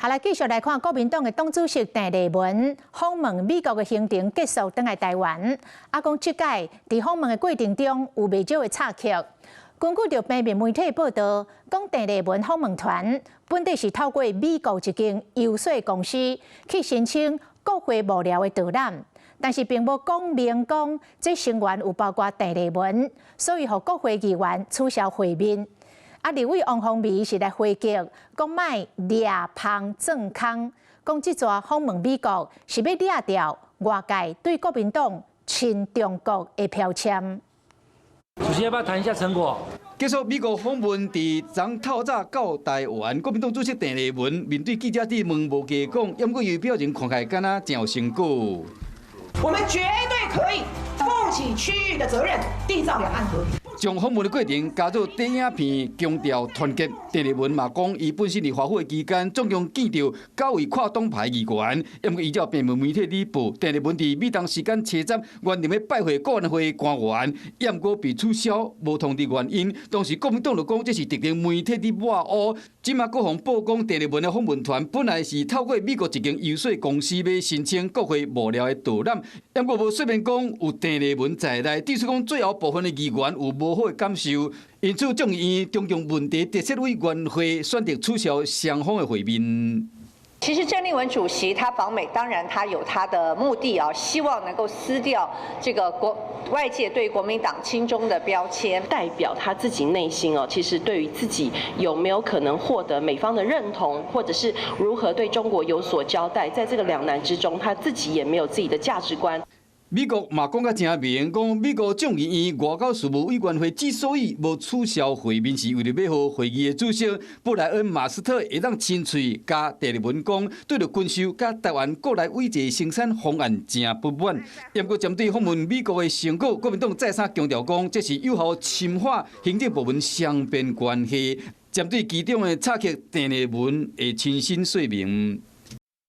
好來，繼續來看國民黨的黨主席鄭麗文訪問美國的行程結束，返來台灣。講這屆在訪問的過程中有不少的插曲。根據着平面媒體報道，講鄭麗文訪問團本地是透過美國一間遊說公司去申請國會幕僚的導覽，但是並無講明講這成員有包括鄭麗文，所以讓國會議員取消會面。立委王鴻薇是來回擊，講賣抓胖鑽空，講這撮訪問美國是要抓掉外界對國民黨親中國的標籤。主席要不要談一下成果？結束美國訪問，佇昨透早到台灣，國民黨主席鄭麗文面對記者質問無加講，不過伊表情看起來敢若真有成果。我們絕對可以負起區域的責任，締造兩岸和平。將訪問的過程加入短影片，強調團結。鄭麗文嘛講，伊本身佇華府的期間，總共見到9位跨黨派議員。不過依照平面媒體裡報，鄭麗文佇美東時間7站原定要拜會國安會官員，不過被取消，無通知原因。當時國民黨就講這是特定媒體裡抹黑。今嘛各方曝光鄭麗文的訪問團本來是透過美國一間遊說公司要申請國會幕僚的導覽，不過無說明講有鄭麗文在內，指出講最後部分的議員有無好的感受，因此眾議院中共問題特設委員會選擇取消雙方的會面。其實鄭麗文主席他訪美，當然他有他的目的啊，希望能夠撕掉這個外界對國民黨親中的標籤，代表他自己內心哦，其實對於自己有沒有可能獲得美方的認同，或者是如何對中國有所交代，在這個兩難之中，他自己也沒有自己的價值觀。美國嘛講甲真明，講美國眾議院外交事務委員會之所以無取消會面，是為了要讓會議的主席布萊恩馬斯特會當親嘴甲鄭麗文講，對着軍售甲台灣國內偽劑生產方案真不滿。不過針對訪問美國的成果，國民黨再三強調講，這是有效深化行政部門雙邊關係。針對其中的插曲，鄭麗文會親身說明。